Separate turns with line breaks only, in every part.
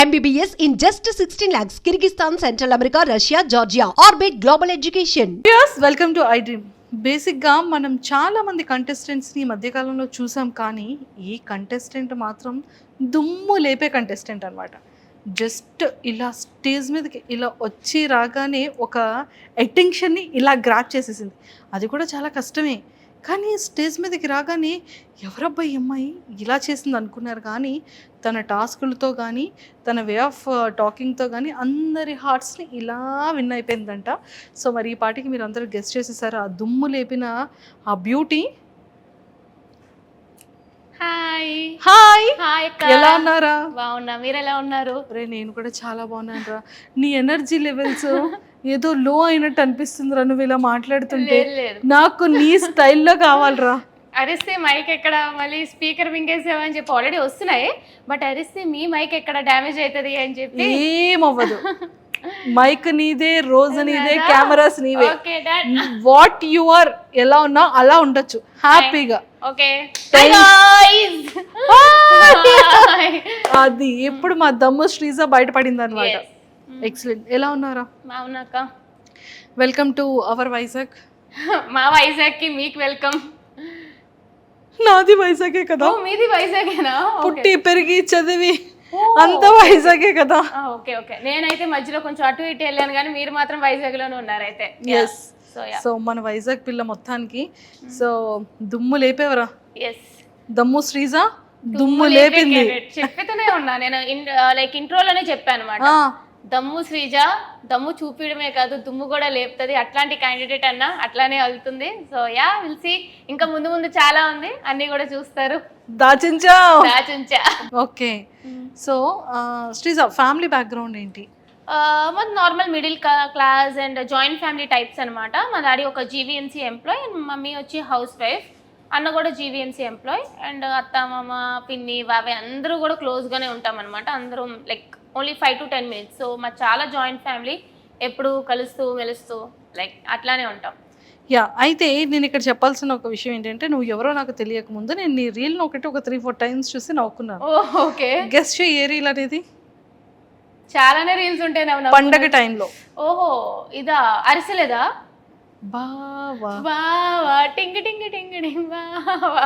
MBBS in just 16 lakhs. Kyrgyzstan, Central America, Russia, Georgia. Orbit Global Education.
Yes, welcome to iDream. బేసిక్గా మనం చాలామంది కంటెస్టెంట్స్ని ఈ మధ్యకాలంలో చూసాం, కానీ ఈ కంటెస్టెంట్ మాత్రం దుమ్ము లేపే కంటెస్టెంట్ అనమాట. జస్ట్ ఇలా స్టేజ్ మీదకి ఇలా వచ్చి రాగానే ఒక అటెన్షన్ని ఇలా గ్రాప్ చేసేసింది. అది కూడా చాలా కష్టమే, కానీ స్టేజ్ మీదకి రాగానే ఎవరబ్బాయి అమ్మాయి ఇలా చేసింది అనుకున్నారు, కానీ తన టాస్కులతో కానీ తన వే ఆఫ్ టాకింగ్తో కానీ అందరి హార్ట్స్ని ఇలా విన్ అయిపోయిందంట. సో మరి ఈ పాటికి మీరు అందరూ గెస్ట్ చేసేసారు ఆ దుమ్ము లేపిన ఆ బ్యూటీ.
హాయ్
హాయ్,
హాయ్ అక్క,
ఎలా ఉన్నారా?
బాగున్నా, మీరు ఎలా ఉన్నారు?
రే నేను కూడా చాలా బాగున్నాను రా. నీ ఎనర్జీ లెవెల్స్ ఏదో లో అయినట్టు అనిపిస్తుంది రా నువ్వు ఇలా మాట్లాడుతుంటే.
లేదు
నాకు నీ స్టైల్లో కావాలరా.
అరిస్తే మైక్ ఎక్కడ, మళ్ళీ స్పీకర్ మింగేసామని చెప్పి ఆల్రెడీ వస్తున్నాయి, బట్ అరిస్తే మీ మైక్ ఎక్కడ డ్యామేజ్ అవుతుంది అని చెప్పి
ఏమవ్వదు. మైక్ నీదే, రోజు నీదే, కెమెరాస్ నీవే.
Okay done.
What you are, ఎలా ఉన్నా అలా ఉండొచ్చు హ్యాపీగా.
ఓకే హై గైస్,
అది ఎప్పుడు మా దమ్ము శ్రీజ బయటపడింది అనమాట. ఎక్సలెంట్. ఎలా ఉన్నారా?
బాగున్నాక.
Welcome to our Vizag.
మా వైజాగ్ కి మీకు వెల్కమ్.
నాది వైజాగే కదా,
ఓ మీది వైజాగేనా?
పుట్టి పెరిగి చదివి అంత వైజాగే కదా.
ఓకే ఓకే, నేనైతే మధ్యలో కొంచెం అటు ఇటు వెళ్ళాను, కానీ మీరు మాత్రం వైజాగ్ లోనే ఉన్నారు అయితే.
ఎస్. సో మన వైజాగ్ పిల్ల మొత్తానికి సో దుమ్ము లేపేవరా.
ఎస్,
దమ్ము శ్రీజ దుమ్ము లేపింది.
చెప్తూనే ఉన్నా నేను, లైక్ ఇంట్రోలోనే చెప్పాను అనమాట. దమ్ము శ్రీజ దమ్ము చూపించడమే కాదు, దుమ్ము కూడా లేపుతుంది. అట్లాంటి క్యాండిడేట్ అన్న అట్లానే వెళ్తుంది. So yeah will see. ఇంకా ముందు ముందు చాలా ఉంది, అన్ని కూడా చూస్తారు.
దాచించా. Okay. So Sreeja family background ఏంటి?
మాది normal middle class and joint family types అనమాట. మా డాడీ ఒక జీవీఎంసీ ఎంప్లాయ్ అండ్ మమ్మీ వచ్చి హౌస్ వైఫ్. అన్న కూడా జీవీఎంసీ ఎంప్లాయ్ అండ్ అత్త మామ పిన్ని బాబాయ్ అందరూ కూడా క్లోజ్గానే ఉంటాం అనమాట. అందరం like only 5 to 10 minutes. So మా చాలా జాయింట్ ఫ్యామిలీ, ఎప్పుడు కలుస్తూ మెలుస్తూ లైక్ అట్లానే ఉంటాం.
యా, అయితే నేను ఇక్కడ చెప్పాల్సిన ఒక విషయం ఏంటంటే, నువ్వు ఎవరో నాకు తెలియక ముందు నేను నీ రీల్ ఒకటి ఒక 3-4 times చూసి నవ్వుకున్నాను.
ఓకే,
గెస్ట్ చేయి ఏ రీల్ అనేది?
చాలానే రీల్స్ ఉంటాయి
పండగ టైంలో.
ఓహో ఇదా, అరిసెలేదా?
బావా
బావా టింగ్ టింగ్ టింగ్ టింగ్ బావా.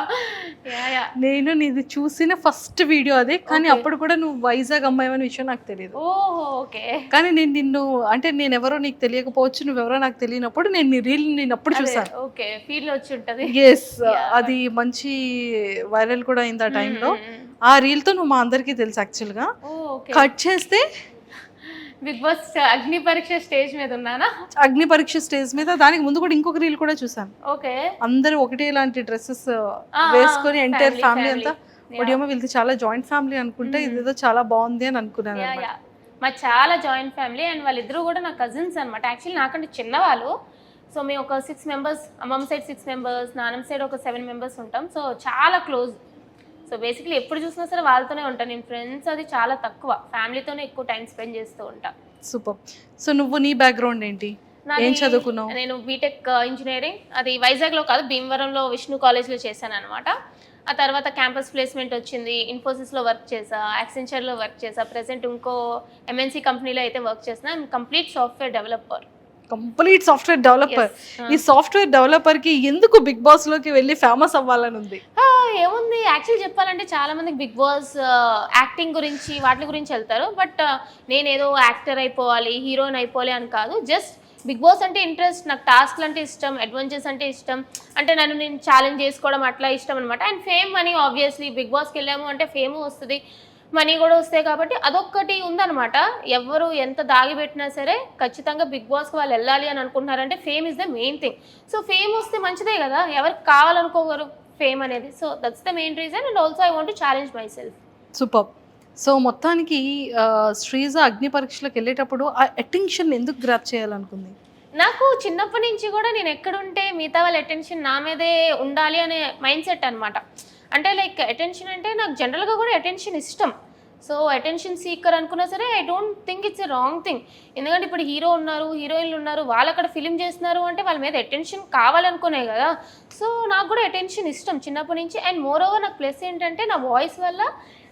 నేను నీది చూసిన ఫస్ట్ వీడియో అదే, కానీ అప్పుడు కూడా నువ్వు వైజాగ్ అమ్మాయి అనే విషయం నాకు తెలియదు.
ఓహో ఓకే.
కానీ నేను నిన్ను అంటే నేను ఎవరో నీకు తెలియకపోవచ్చు, నువ్వెవరో నాకు తెలియనప్పుడు నేను నీ రీల్ నేను అప్పుడు చూసాను.
ఓకే, ఫీల్ వచ్చి ఉంటది.
ఎస్, అది మంచి వైరల్ కూడా అయింది ఆ టైంలో. ఆ రీల్ తో నువ్వు మా అందరికీ తెలుసు యాక్చువల్గా. కట్ చేస్తే
బిగ్ బాస్ అగ్ని పరీక్ష స్టేజ్ మీద ఉన్నానా?
అగ్ని పరీక్ష స్టేజ్ మీద, దానికి ముందు కూడా ఇంకొక రీల్ కూడా చూసాను.
ఓకే,
అందరూ ఒకటే లాంటి డ్రెస్సెస్ వేసుకొని ఎంటైర్ ఫ్యామిలీ అంతా. ఒడియమ్మ వీళ్ళది చాలా జాయింట్ ఫ్యామిలీ అనుకుంటే, ఇదేదో చాలా బాగుంది అని అనుకున్నాను.
మా చాలా జాయింట్ ఫ్యామిలీ అండ్ వాళ్ళిద్దరూ కూడా నా కజిన్స్ అనమాట. యాక్చువల్లీ నాకంటే చిన్నవాళ్ళు. సో మేము ఒక 6 members, అమ్మమ్మ సైడ్ 6 members, నాన్నమ్మ సైడ్ ఒక 7 members ఉంటాం. సో చాలా క్లోజ్. సో బేసిక్లీ ఎప్పుడు చూసినా సరే వాళ్ళతోనే ఉంటాను నేను. ఫ్రెండ్స్ అది చాలా తక్కువ, ఫ్యామిలీతోనే ఎక్కువ టైం స్పెండ్ చేస్తూ ఉంటా.
సూపర్. సో నువ్వు నీ బ్యాక్గ్రౌండ్ ఏంటి, ఏం చదువుకున్నావు?
నేను బీటెక్ ఇంజనీరింగ్, అది వైజాగ్లో కాదు భీమవరంలో విష్ణు కాలేజ్లో చేశాను అనమాట. ఆ తర్వాత క్యాంపస్ ప్లేస్మెంట్ వచ్చింది, ఇన్ఫోసిస్లో వర్క్ చేసా, యాక్సెంచర్లో వర్క్ చేసా, ప్రెసెంట్ ఇంకో ఎంఎన్సీ కంపెనీలో అయితే వర్క్ చేసిన. Complete software developer.
Complete software developer. ఈ సాఫ్ట్వేర్ డెవలపర్ కి ఎందుకు బిగ్ బాస్ లోకి వెళ్ళి ఫేమస్ అవ్వాలని ఉంది?
ఏముంది, యాక్చువల్లీ చెప్పాలంటే చాలా మందికి బిగ్ బాస్ యాక్టింగ్ గురించి వాటి గురించి వెళ్తారు. బట్ నేనేదో యాక్టర్ అయిపోవాలి, హీరోయిన్ అయిపోవాలి అని కాదు. జస్ట్ బిగ్ బాస్ అంటే ఇంట్రెస్ట్, నాకు టాస్క్లు అంటే ఇష్టం, అడ్వెంచర్స్ అంటే ఇష్టం, అంటే నేను ఛాలెంజ్ చేసుకోవడం అట్లా ఇష్టం అనమాట. And fame money, obviously Bigg బాస్కి వెళ్ళాము అంటే ఫేమ్ వస్తుంది, మనీ కూడా వస్తాయి. కాబట్టి అదొక్కటి ఉందన్నమాట. ఎవరు ఎంత దాగిపెట్టినా సరే ఖచ్చితంగా బిగ్ బాస్కి వాళ్ళు వెళ్ళాలి అని అనుకుంటున్నారంటే fame is the main thing. So fame వస్తే మంచిదే కదా, ఎవరికి కావాలనుకోగలరు ఫేమ్ అనేది. So that's the main reason and also I want to challenge myself.
Super. So మొత్తానికి శ్రీజ అగ్ని పరీక్షలకు వెళ్ళేటప్పుడు ఆ అటెన్షన్ ఎందుకు గ్రాప్ చేయాలనుకుంది?
నాకు చిన్నప్పటి నుంచి కూడా నేను ఎక్కడుంటే మిగతా వాళ్ళ అటెన్షన్ నా మీదే ఉండాలి అనే మైండ్ సెట్ అనమాట. అంటే లైక్ అటెన్షన్ అంటే నాకు జనరల్గా కూడా అటెన్షన్ ఇష్టం. సో అటెన్షన్ సీకర్ అనుకున్నా సరే I don't think it's a wrong thing. ఎందుకంటే ఇప్పుడు హీరో ఉన్నారు, హీరోయిన్లు ఉన్నారు, వాళ్ళు అక్కడ ఫిలిం చేస్తున్నారు అంటే వాళ్ళ మీద అటెన్షన్ కావాలనుకునే కదా. సో నాకు కూడా అటెన్షన్ ఇష్టం చిన్నప్పటి నుంచి. అండ్ మోర్ ఓవర్ నాకు ప్లస్ ఏంటంటే నా వాయిస్ వల్ల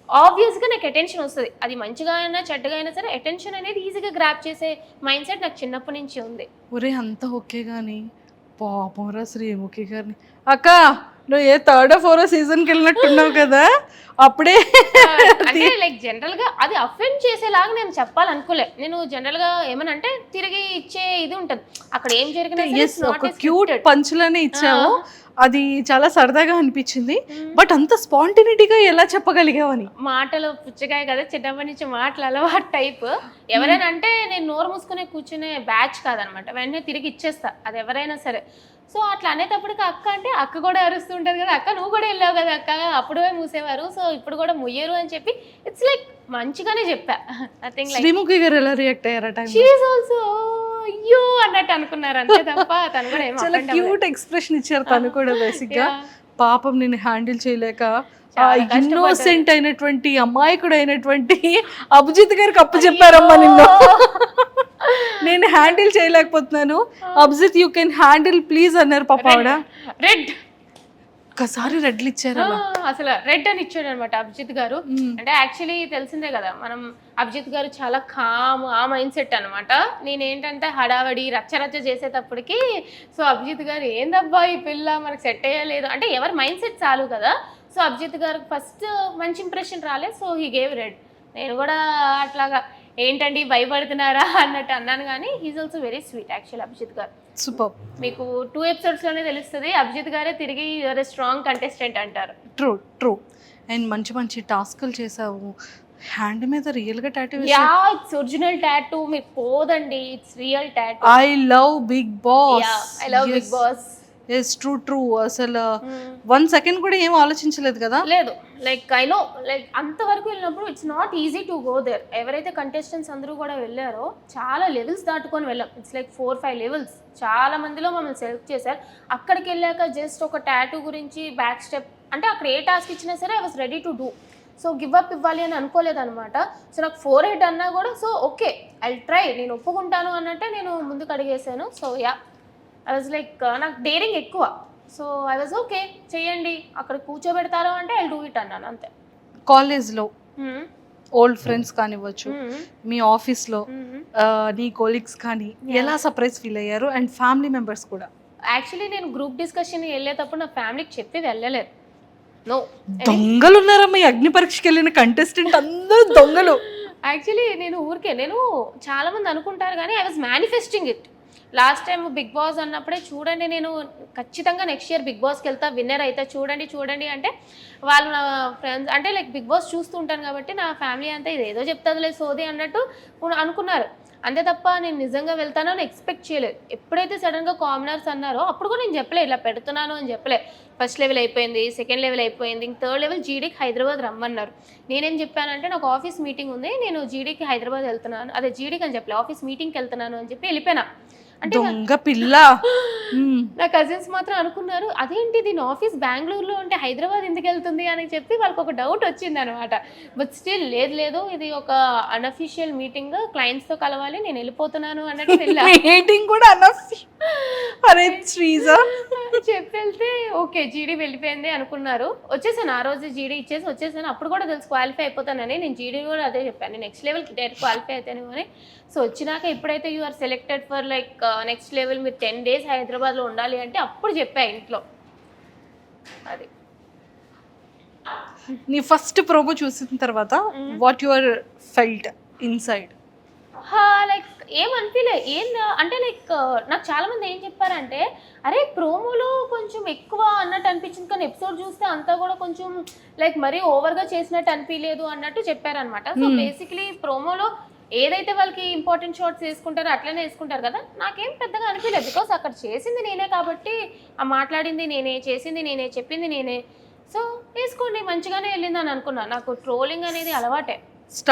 ఆబ్వియస్గా నాకు అటెన్షన్ వస్తుంది. అది మంచిగా అయినా చెడ్డగా అయినా సరే అటెన్షన్ అనేది ఈజీగా గ్రాప్ చేసే మైండ్ సెట్ నాకు చిన్నప్పటి నుంచి ఉంది.
ఒరే అంతా ఓకే కానీ పాపంరా శ్రీముఖి గారిని అక్క నువ్వు ఏ 3rd or 4th సీజన్కి వెళ్ళినట్టున్నావు కదా అప్పుడే.
అంటే లైక్ జనరల్గా అది అఫెండ్ చేసేలాగా నేను చెప్పాలనుకోలే. నేను జనరల్గా ఏమనంటే తిరిగి ఇచ్చే ఇది ఉంటుంది అక్కడ ఏం జరిగినా.
ఒక క్యూట్ పంచులనే ఇచ్చావు, అది చాలా సరదాగా అనిపించింది. బట్ అంత స్పాంటినిటీగా ఎలా చెప్పగలిగావని.
మాటలు పుచ్చకాయ కదా, చిన్నప్పటి నుంచి మాటలు అలవాటు టైప్. ఎవరైనా అంటే నేను నోరు మూసుకునే కూర్చునే బ్యాచ్ కాదనమాట, వెంటనే తిరిగి ఇచ్చేస్తా అది ఎవరైనా సరే. సో అట్లా అనేటప్పటికి అక్క అంటే అక్క కూడా అరుస్తుంటది కదా, అక్క నువ్వు కూడా వెళ్ళావు కదా అక్క, అప్పుడే మూసేవారు సో ఇప్పుడు కూడా ముయ్యరు అని చెప్పి ఇట్స్ లైక్ మంచిగానే చెప్పా.
శ్రీముఖి గారు ఎలా రియాక్ట్ అయ్యారట?
షీఈస్ ఆల్సో అయ్యో అన్నట్టు అనుకున్నారు అంతే తప్ప తను కూడా ఏమో
చాలా క్యూట్ ఎక్స్ప్రెషన్ ఇచ్చారు తను కూడా. బేసిక్ గా పాపం నేను హ్యాండిల్ చేయలేక ఇన్నోసెంట్ అయినటువంటి అమాయకుడు అయినటువంటి అభిజిత్ గారికి అప్పు చెప్పారమ్మా నిన్ను, నేను హ్యాండిల్ చేయలేకపోతున్నాను Abhijeet you can handle please అన్నారు పాప ఆవిడ.
రెడ్
ఒక్కసారి రెడ్లు ఇచ్చారు,
అసలు రెడ్ అని ఇచ్చాడు అనమాట అభిజిత్ గారు. అంటే యాక్చువల్లీ తెలిసిందే కదా మనం అభిజిత్ గారు చాలా కామ్ ఆ మైండ్ సెట్ అనమాట. నేనేంటంటే హడావడి రచ్చరచ్చ చేసేటప్పటికి సో అభిజిత్ గారు ఏందబ్బా ఈ పిల్ల మనకు సెట్ అయ్యలేదు అంటే ఎవరి మైండ్ సెట్ చాలు కదా. సో అభిజిత్ గారికి ఫస్ట్ మంచి ఇంప్రెషన్ రాలేదు, సో హీ గేవ్ రెడ్. నేను కూడా అట్లాగా ఏంటండి భయపడుతున్నారా అన్నట్టు అన్నాను, కానీ he's also very sweet actual Abhijit గారు.
సూపర్.
మీకు 2 ఎపిసోడ్స్లోనే తెలుస్తుంది అభిజిత్ గారే తిరిగి యూఆర్ ఎ స్ట్రాంగ్ కంటెస్టెంట్ అంటారు.
True true. అండ్ మంచి మంచి టాస్కులు చేసావు. హ్యాండ్ మీద రియల్ గా tattoo.
Yeah it's original tattoo, మీకు పోదండి, it's real tattoo.
I love Bigg Boss.
Yeah I love Bigg Boss.
Yes true true. అసలు 1 సెకండ్ కూడా ఏం ఆలోచించలేదు కదా.
లేదు లైక్ ఐ నో లైక్ అంతవరకు వెళ్ళినప్పుడు it's not easy to go there. ఎవరైతే కంటెస్టెంట్స్ అందరూ కూడా వెళ్ళారో చాలా లెవెల్స్ దాటుకొని వెళ్ళాం. It's like 4-5 levels. చాలా మందిలో మమ్మల్ని సెలెక్ట్ చేశారు. అక్కడికి వెళ్ళాక జస్ట్ ఒక టాటూ గురించి బ్యాక్ స్టెప్ అంటే అక్కడ ఏ టాస్క్ ఇచ్చినా సరే I was ready to do. So give up ఇవ్వాలి అని అనుకోలేదు అనమాట. సో నాకు 4 అన్నా కూడా సో ఓకే ఐ ట్రై, నేను ఒప్పుకుంటాను అన్నట్టే నేను ముందుకు అడిగేసాను. So yeah I was like నాకు డేరింగ్ ఎక్కువ. సో ఐ వాజ్ ఓకే చేయండి, అక్కడ కూర్చోబెడతారు అంటే ఐ డూ ఇట్ అన్నాను అంతే.
కాలేజ్లో ఓల్డ్ ఫ్రెండ్స్ కానివ్వచ్చు, మీ ఆఫీస్లో నీ కొలీగ్స్ కానీ ఎలా సర్ప్రైజ్ ఫీల్ అయ్యారు? అండ్ ఫ్యామిలీ మెంబర్స్ కూడా.
యాక్చువల్లీ నేను గ్రూప్ డిస్కషన్ వెళ్ళేటప్పుడు నా ఫ్యామిలీకి చెప్పి వెళ్ళలేదు. నో
దొంగలు ఉన్నారమ్మా ఈ అగ్ని పరీక్షకి వెళ్ళిన కంటెస్టెంట్ అందరూ దొంగలు.
యాక్చువల్లీ నేను చాలా మంది అనుకుంటారు కానీ I was manifesting it. Last time Bigg Boss అన్నప్పుడే చూడండి నేను ఖచ్చితంగా నెక్స్ట్ ఇయర్ బిగ్ బాస్కి వెళ్తా, విన్నర్ అయితే చూడండి అంటే వాళ్ళు నా ఫ్రెండ్స్ అంటే లైక్ బిగ్ బాస్ చూస్తూ ఉంటాను కాబట్టి నా ఫ్యామిలీ అంతా ఇది ఏదో చెప్తుందిలే సోది అన్నట్టు అనుకున్నారు అంతే తప్ప నేను నిజంగా వెళ్తానని ఎక్స్పెక్ట్ చేయలేదు. ఎప్పుడైతే సడన్గా కామనర్స్ అన్నారో అప్పుడు కూడా నేను చెప్పలే ఇలా పెడుతున్నాను అని చెప్పలే. ఫస్ట్ లెవెల్ అయిపోయింది, సెకండ్ లెవెల్ అయిపోయింది, ఇంక 3rd లెవెల్ జీడీకి హైదరాబాద్ రమ్మన్నారు. నేనేం చెప్పానంటే నాకు ఆఫీస్ మీటింగ్ ఉంది, నేను జీడీకి హైదరాబాద్ వెళ్తున్నాను, అదే జీడీకి అని చెప్పలే ఆఫీస్ మీటింగ్కి వెళ్తున్నాను అని చెప్పి వెళ్ళిపోయినా. అంటే
దొంగ పిల్ల.
నా కజిన్స్ మాత్రం అనుకున్నారు అదేంటి దీని ఆఫీస్ బెంగళూరులో ఉంటే హైదరాబాద్ ఎందుకు వెళ్తుంది అని చెప్పి వాళ్ళకి ఒక డౌట్ వచ్చింది అనమాట. బట్ స్టిల్ లేదు ఇది ఒక అన్అఫీషియల్ మీటింగ్, క్లయింట్స్ తో కలవాలి, నేను వెళ్ళిపోతున్నాను అన్నట్టు
మీటింగ్ కూడా
చెప్పి వెళ్తే ఓకే జీడీ వెళ్ళిపోయింది అనుకున్నారు. వచ్చేసాను ఆ రోజు జీడీ ఇచ్చేసి వచ్చేసాను. అప్పుడు కూడా తెలుసు క్వాలిఫై అయిపోతానని. నేను జీడీ కూడా అదే చెప్పాను, నెక్స్ట్ లెవెల్కి డైరెక్ట్ క్వాలిఫై అవుతాను అని. సో వచ్చినాక ఎప్పుడైతే you are selected for like next level మీరు 10 days హైదరాబాద్లో ఉండాలి అంటే అప్పుడు చెప్పా ఇంట్లో. అది
నీ ఫస్ట్ ప్రోమో చూసిన తర్వాత what your felt inside?
Like ఏమనిపించలే అంటే లైక్ నాకు చాలా మంది ఏం చెప్పారంటే అరే ప్రోమోలో కొంచెం ఎక్కువ అన్నట్టు అనిపించింది కానీ ఎపిసోడ్ చూస్తే అంతా కూడా కొంచెం లైక్ మరీ ఓవర్గా చేసినట్టు అనిపించలేదు అన్నట్టు చెప్పారనమాట. సో బేసిక్లీ ప్రోమోలో ఏదైతే వాళ్ళకి ఇంపార్టెంట్ షార్ట్స్ వేసుకుంటారో అట్లనే వేసుకుంటారు కదా, నాకేం పెద్దగా అనిపించలేదు. బికాస్ అక్కడ చేసింది నేనే కాబట్టి ఆ మాట్లాడింది నేనే, చేసింది నేనే, చెప్పింది నేనే. సో వేసుకోండి మంచిగానే వెళ్ళిందని అనుకున్నా. నాకు ట్రోలింగ్ అనేది అలవాటే.